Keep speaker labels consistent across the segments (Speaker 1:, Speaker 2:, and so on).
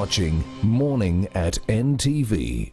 Speaker 1: watching Morning at NTV.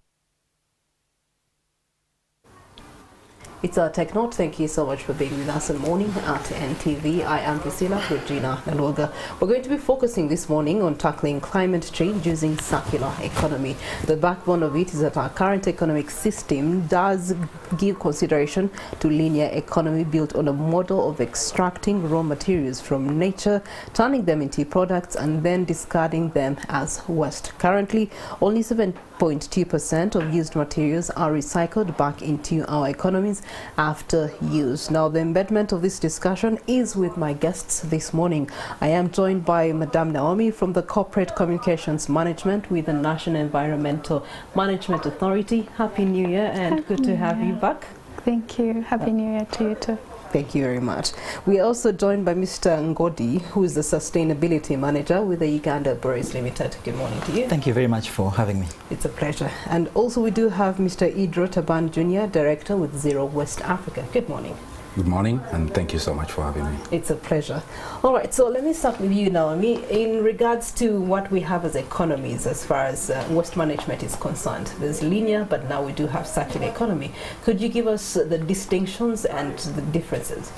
Speaker 2: It's our Tech Note. Thank you so much for being with us in Morning at NTV. I am Priscilla Regina Nalwaga. We're going to be focusing this morning on tackling climate change using circular economy. The backbone of it is that our current economic system does give consideration to linear economy built on a model of extracting raw materials from nature, turning them into products, and then discarding them as waste. Currently, only 7.2% of used materials are recycled back into our economies after use. Now, the embedment of this discussion is with my guests this morning. I am joined by Madame Naomi from the Corporate Communications Management with the National Environmental Management Authority. Happy New Year and good to have you back.
Speaker 3: Thank you. Happy New Year to you too.
Speaker 2: Thank you very much. We are also joined by Mr. Ngondi, who is the Sustainability Manager with the Uganda Breweries Limited. Good morning to you.
Speaker 4: Thank you very much for having me.
Speaker 2: It's a pleasure. And also we do have Mr. Idro Taban Jr, Director with Zero West Africa. Good morning.
Speaker 5: Good morning, and thank you so much for having me.
Speaker 2: It's a pleasure. All right, so let me start with you, Naomi. In regards to what we have as economies, as far as waste management is concerned, there's linear, but now we do have circular economy. Could you give us the distinctions and the differences?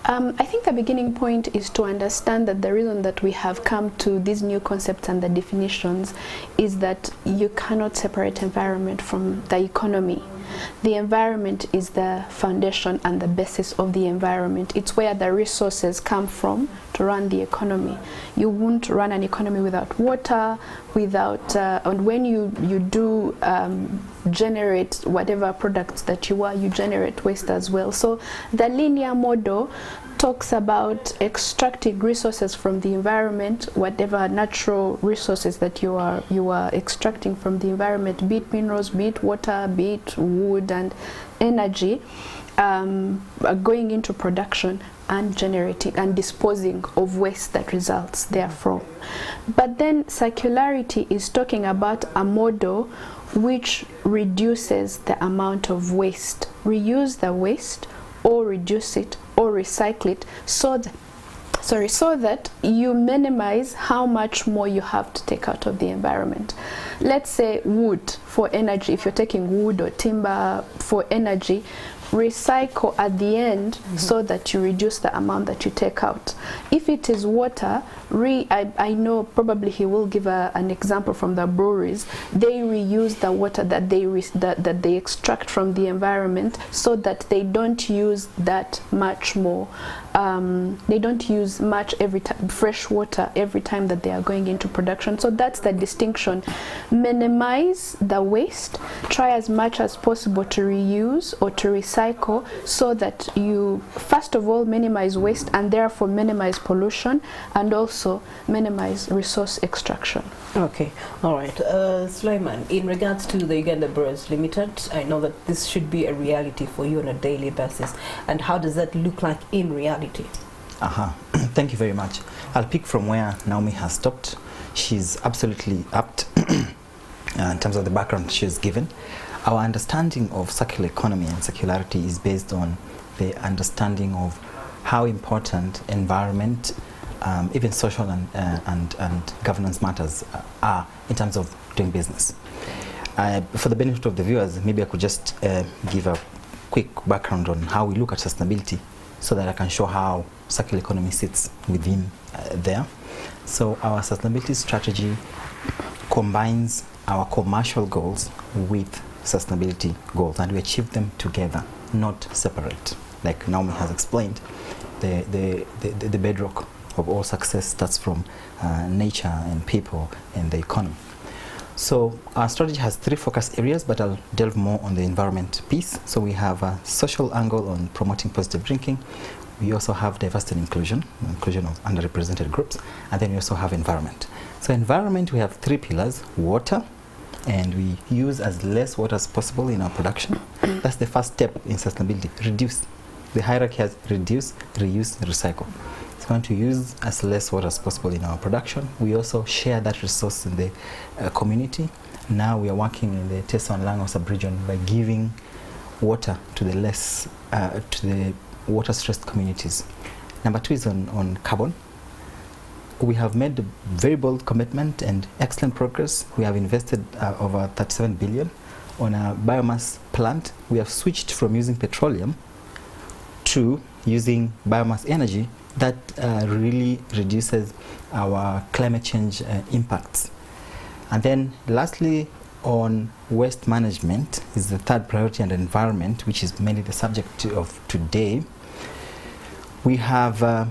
Speaker 3: I think the beginning point is to understand that the reason that we have come to these new concepts and the definitions is that you cannot separate environment from the economy. The environment is the foundation and the basis of the environment. It's where the resources come from to run the economy. You won't run an economy without water, without, and when you do generate whatever products that you generate waste as well. So the linear model talks about extracting resources from the environment, whatever natural resources that you are extracting from the environment, be it minerals, be it water, be it wood and energy, going into production and generating and disposing of waste that results therefrom. But then circularity is talking about a model which reduces the amount of waste, reuse the waste or reduce it or recycle it so that you minimize how much more you have to take out of the environment. Let's say wood for energy. If you're taking wood or timber for energy, recycle at the end so that you reduce the amount that you take out. If it is water, I know probably he will give an example from the breweries. They reuse the water that they extract from the environment so that they don't use that much more. They don't use much fresh water every time that they are going into production. So that's the distinction. Minimize the waste, try as much as possible to reuse or to recycle so that you first of all minimize waste and therefore minimize pollution and also minimize resource extraction.
Speaker 2: Okay, all right. Suleiman, in regards to the Uganda Breweries Limited, I know that this should be a reality for you on a daily basis. And how does that look like in reality?
Speaker 4: Thank you very much. I'll pick from where Naomi has stopped. She's absolutely apt in terms of the background she's given. Our understanding of circular economy and circularity is based on the understanding of how important environment, even social and governance matters are in terms of doing business. For the benefit of the viewers, maybe I could just give a quick background on how we look at sustainability so that I can show how circular economy sits within there. So our sustainability strategy combines our commercial goals with sustainability goals, and we achieve them together, not separate. Like Naomi has explained, the bedrock of all success starts from nature and people and the economy. So our strategy has three focus areas, but I'll delve more on the environment piece. So we have a social angle on promoting positive drinking. We also have diversity and inclusion of underrepresented groups, and then we also have environment. So environment, we have three pillars: water, and we use as less water as possible in our production. That's the first step in sustainability. Reduce. The hierarchy has reduce, reuse, recycle. It's going to use as less water as possible in our production. We also share that resource in the community. Now we are working in the Teso and Lango sub-region by giving water to the water-stressed communities. Number two is on carbon. we have made a very bold commitment and excellent progress. We have invested over 37 billion on a biomass plant. We have switched from using petroleum to using biomass energy that really reduces our climate change impacts. And then lastly, on waste management is the third priority, and environment, which is mainly the subject of today. We have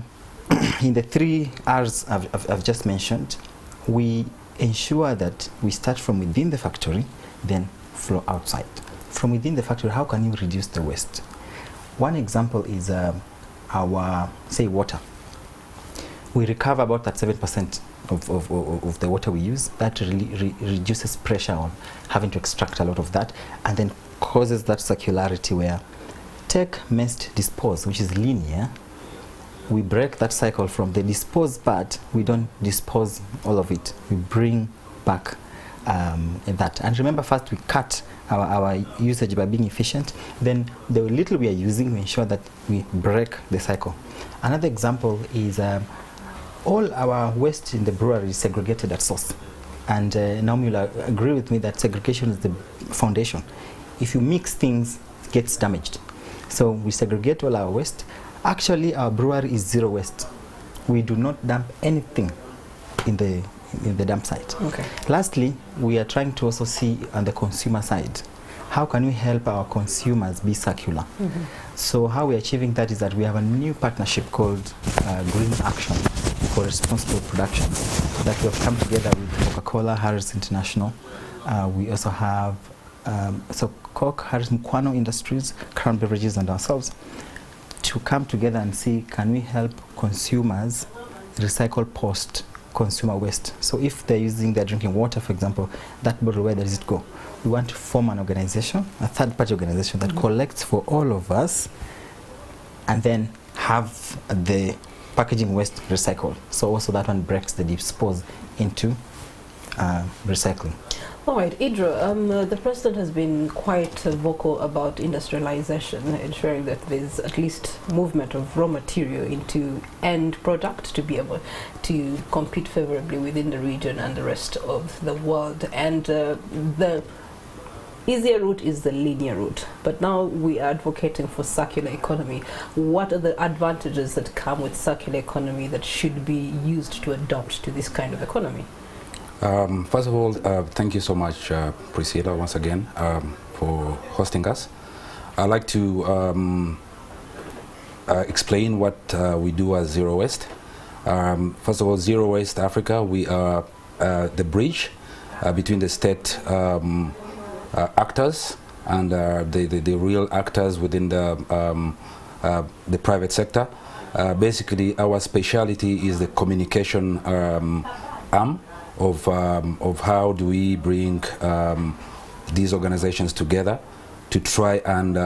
Speaker 4: in the 3 R's I've just mentioned, we ensure that we start from within the factory, then flow outside. From within the factory, how can you reduce the waste? One example is our, say, water. We recover about that 7% of the water we use. That really reduces pressure on having to extract a lot of that, and then causes that circularity where take, mist, dispose, which is linear. We break that cycle from the dispose part. We don't dispose all of it. We bring back that. And remember, first we cut our usage by being efficient. Then the little we are using, we ensure that we break the cycle. Another example is all our waste in the brewery is segregated at source. And Naomi will agree with me that segregation is the foundation. If you mix things, it gets damaged. So we segregate all our waste. Actually, our brewery is zero waste. We do not dump anything in the dump site.
Speaker 2: Okay.
Speaker 4: Lastly, we are trying to also see on the consumer side, how can we help our consumers be circular? So how we're achieving that is that we have a new partnership called Green Action for Responsible Production that we have come together with Coca-Cola, Harris International. We also have Coke, Harris Mkwano Industries, Crown Beverages, and ourselves to come together and see, can we help consumers recycle post-consumer waste? So if they're using their drinking water, for example, that bottle, where does it go? We want to form an organization, a third-party organization that collects for all of us and then have the packaging waste recycled. So also that one breaks the dispose into recycling.
Speaker 2: All right, Idro, the President has been quite vocal about industrialization, ensuring that there's at least movement of raw material into end product to be able to compete favorably within the region and the rest of the world. And the easier route is the linear route, but now we are advocating for circular economy. What are the advantages that come with circular economy that should be used to adopt to this kind of economy?
Speaker 5: First of all, thank you so much, Priscilla, once again, for hosting us. I'd like to explain what we do as Zero Waste. First of all, Zero Waste Africa, we are the bridge between the state actors and the real actors within the private sector. Basically, our speciality is the communication arm of how do we bring these organizations together to try and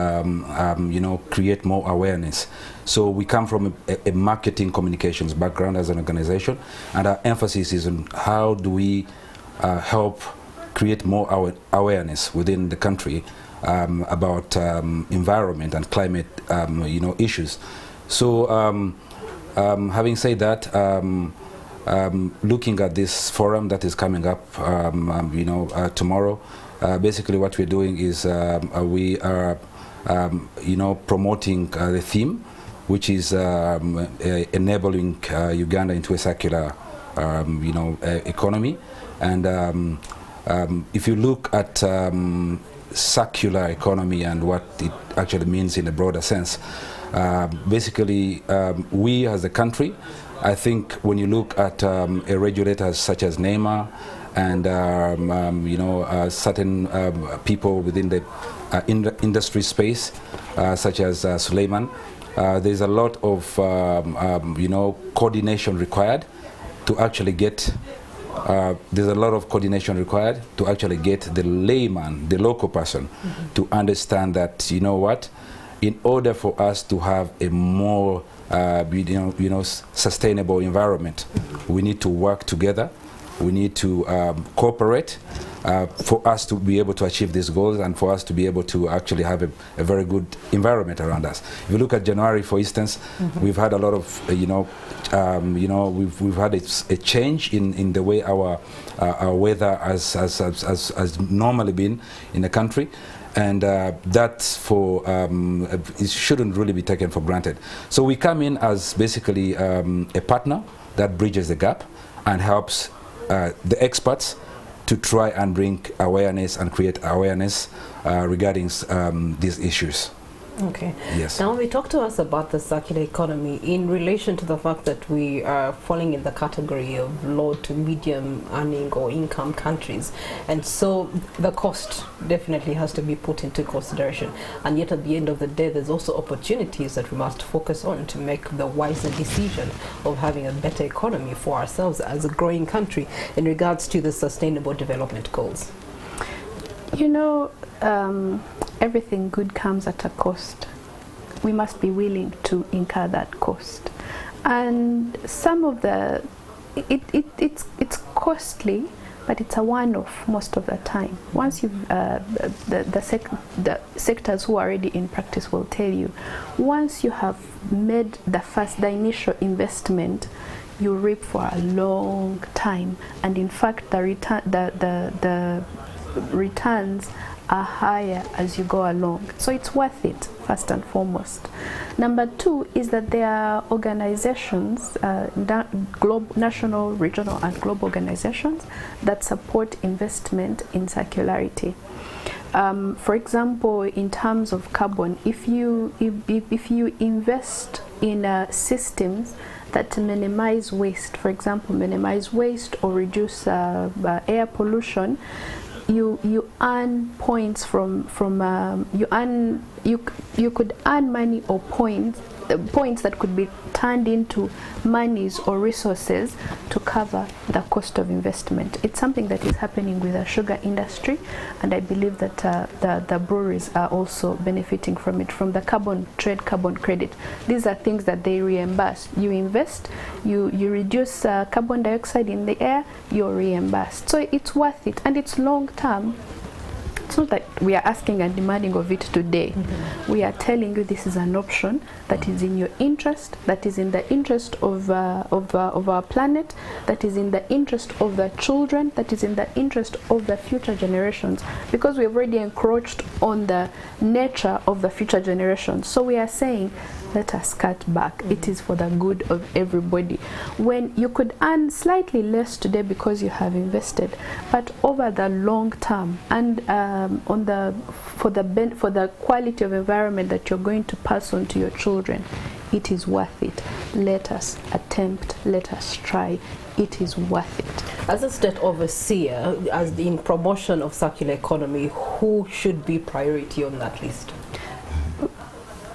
Speaker 5: create more awareness. So we come from a marketing communications background as an organization, and our emphasis is on how do we help create more awareness within the country about environment and climate issues. So having said that, looking at this forum that is coming up tomorrow, basically what we're doing is we are promoting the theme, which is enabling Uganda into a circular economy. And if you look at circular economy and what it actually means in a broader sense, basically we as a country, I think when you look at a regulator such as NEMA and certain people within the industry space, such as Suleiman, there's a lot of coordination required to actually get. There's a lot of coordination required to actually get the layman, the local person, to understand that, you know what, in order for us to have a more sustainable environment, we need to work together, we need to cooperate, for us to be able to achieve these goals and for us to be able to actually have a very good environment around us. If you look at January, for instance, we've had a lot of, we've had a change in the way our weather has normally been in the country. And that's it shouldn't really be taken for granted. So we come in as basically a partner that bridges the gap and helps the experts to try and bring awareness and create awareness regarding these issues.
Speaker 2: Okay.
Speaker 5: Yes.
Speaker 2: Now, talk to us about the circular economy in relation to the fact that we are falling in the category of low to medium earning or income countries, and so the cost definitely has to be put into consideration. And yet, at the end of the day, there's also opportunities that we must focus on to make the wiser decision of having a better economy for ourselves as a growing country in regards to the Sustainable Development Goals.
Speaker 3: You know, everything good comes at a cost. We must be willing to incur that cost. And some of it's costly, but it's a one-off most of the time. Once you've, the sectors who are already in practice will tell you, once you have made the initial investment, you reap for a long time. And in fact, the returns are higher as you go along. So it's worth it, first and foremost. Number two is that there are organizations, national, regional, and global organizations that support investment in circularity. For example, in terms of carbon, if you invest in systems that minimize waste, for example, minimize waste or reduce air pollution, you earn points you could earn money or points that could be turned into monies or resources to cover the cost of investment. It's something that is happening with the sugar industry, and I believe that the breweries are also benefiting from it, from the carbon credit. These are things that they reimburse. You invest, you reduce carbon dioxide in the air, you're reimbursed. So it's worth it, and it's long term. It's not that we are asking and demanding of it today. We are telling you this is an option that is in your interest, that is in the interest of our planet, that is in the interest of the children, that is in the interest of the future generations, because we have already encroached on the nature of the future generations. So we are saying, let us cut back. It is for the good of everybody. When you could earn slightly less today because you have invested, but over the long term and for the quality of environment that you're going to pass on to your children, it is worth it. Let us attempt, let us try. It is worth it.
Speaker 2: As a state overseer, as in promotion of circular economy, who should be priority on that list?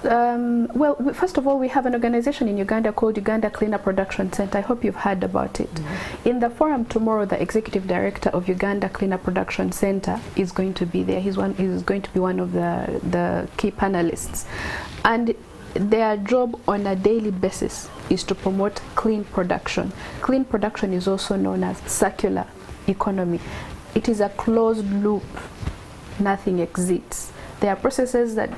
Speaker 3: Well, first of all, we have an organization in Uganda called Uganda Cleaner Production Center. I hope you've heard about it. In the forum tomorrow, the executive director of Uganda Cleaner Production Center is going to be there. He's going to be one of the key panelists. And their job on a daily basis is to promote clean production. Clean production is also known as circular economy. It is a closed loop. Nothing exits. There are processes that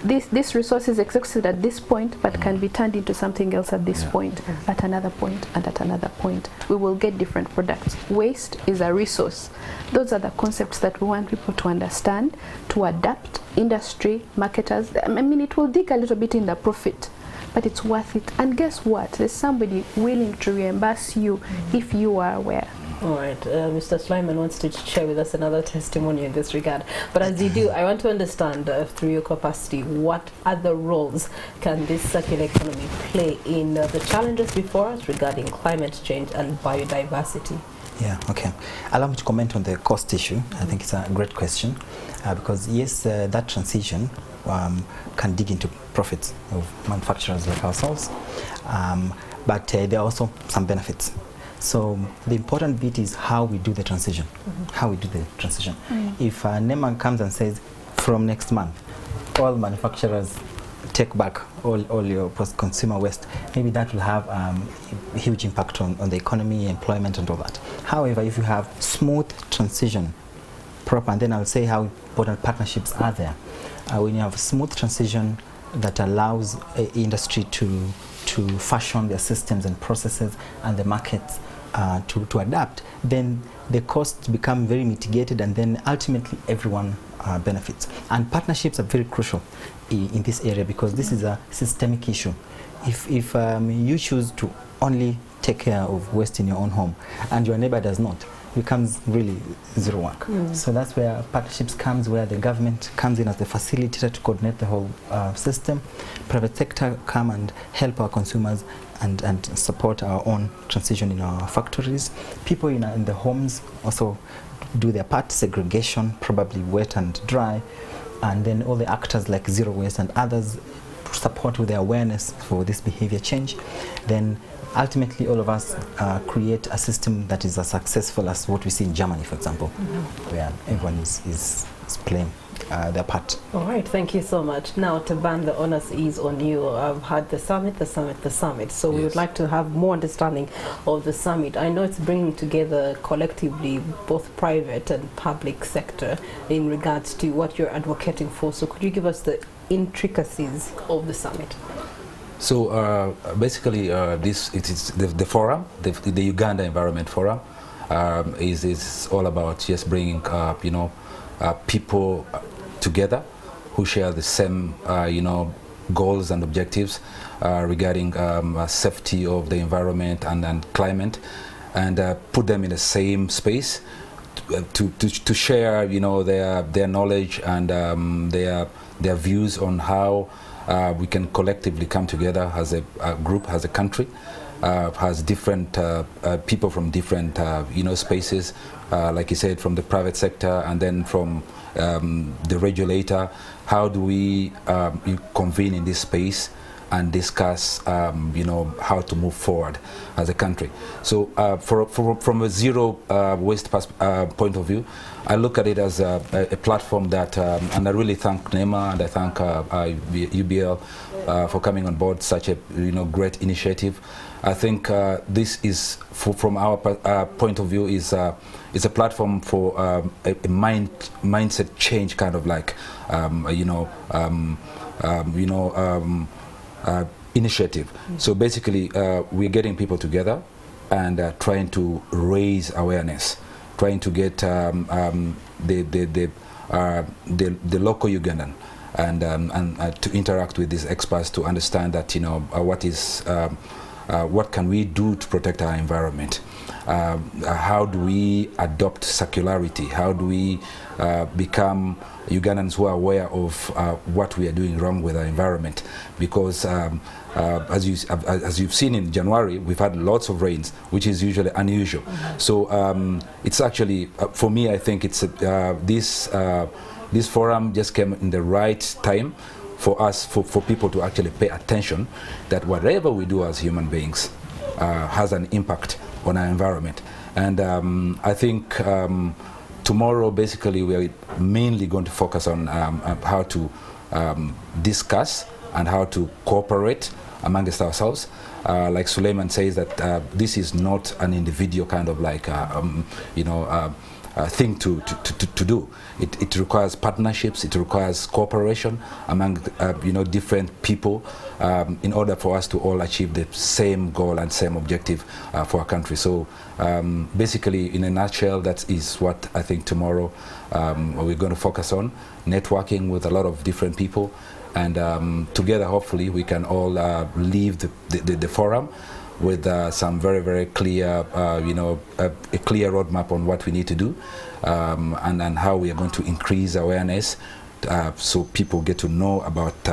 Speaker 3: this resource is exhausted at this point, but can be turned into something else at this point, at another point, and at another point. We will get different products. Waste is a resource. Those are the concepts that we want people to understand, to adapt. Industry, marketers, I mean, it will dig a little bit in the profit, but it's worth it. And guess what? There's somebody willing to reimburse you if you are aware.
Speaker 2: All right, Mr. Suleiman wants to share with us another testimony in this regard. But as you do, I want to understand through your capacity, what other roles can this circular economy play in the challenges before us regarding climate change and biodiversity?
Speaker 4: Yeah, okay. Allow me to comment on the cost issue. I think it's a great question because yes, that transition can dig into profits of manufacturers like ourselves, but there are also some benefits. So the important bit is how we do the transition. How we do the transition. If NEMA comes and says, from next month, all manufacturers take back all your post-consumer waste, maybe that will have a huge impact on the economy, employment, and all that. However, if you have smooth transition proper, and then I'll say how important partnerships are there. When you have a smooth transition that allows industry to fashion their systems and processes and the markets to adapt, then the costs become very mitigated, and then ultimately everyone benefits. And partnerships are very crucial in this area, because this is a systemic issue. If you choose to only take care of waste in your own home and your neighbor does not, it becomes really zero work. So that's where partnerships comes, where the government comes in as the facilitator to coordinate the whole system. Private sector come and help our consumers and support our own transition in our factories. People in the homes also do their part, segregation, probably wet and dry, and then all the actors like Zero Waste and others support with the awareness for this behavior change. Then ultimately all of us create a system that is as successful as what we see in Germany, for example, where everyone is playing their part.
Speaker 2: All right, thank you so much. Now, Taban, the onus is on you. I've had the summit. So we would like to have more understanding of the summit. I know it's bringing together collectively both private and public sector in regards to what you're advocating for. So could you give us the intricacies of the summit?
Speaker 5: So basically, it is the forum, the Uganda Environment Forum, is all about just bringing people together who share the same goals and objectives regarding safety of the environment and climate, and put them in the same space to share their knowledge and their views on how we can collectively come together as a group, as a country, has different people from different spaces, like you said, from the private sector and then from the regulator. How do we convene in this space and discuss how to move forward as a country? So from a zero waste point of view, I look at it as a platform that, and I really thank NEMA and I thank UBL for coming on board such a great initiative. I think this is, from our point of view, is a platform for a mindset change, kind of like initiative. So basically, we're getting people together and trying to raise awareness, trying to get the local Ugandan and to interact with these experts to understand that what can we do to protect our environment? How do we adopt circularity? How do we become Ugandans who are aware of what we are doing wrong with our environment? Because as you've seen in January, we've had lots of rains, which is usually unusual. So it's actually, for me, I think it's this forum just came in the right time for us, for people to actually pay attention that whatever we do as human beings has an impact on our environment. And I think tomorrow, basically, we are mainly going to focus on how to discuss and how to cooperate amongst ourselves. Like Suleiman says, that this is not an individual kind of like thing to do. It requires partnerships. It requires cooperation among different people in order for us to all achieve the same goal and same objective for our country. So basically, in a nutshell, that is what I think tomorrow we're going to focus on: networking with a lot of different people, and together, hopefully, we can all leave the forum with some very, very clear, a clear roadmap on what we need to do, and how we are going to increase awareness so people get to know about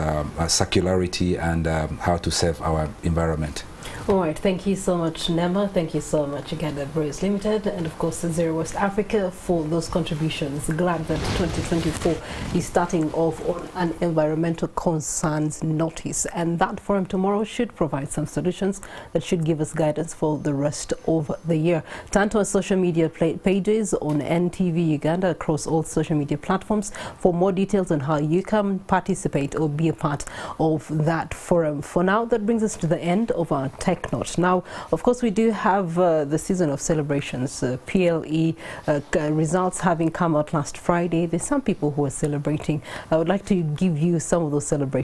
Speaker 5: circularity and how to save our environment.
Speaker 2: All right, thank you so much, NEMA. Thank you so much again, Breweries Limited, and of course Zero West Africa for those contributions. Glad that 2024 is starting off on an environmental concerns notice, and that forum tomorrow should provide some solutions that should give us guidance for the rest of the year. Turn to our social media pages on NTV Uganda across all social media platforms for more details on how you can participate or be a part of that forum. For now, that brings us to the end of our TechNote. Now, of course, we do have the season of celebrations. PLE results having come out last Friday. There's some people who are celebrating. I would like to give you some of those celebrations.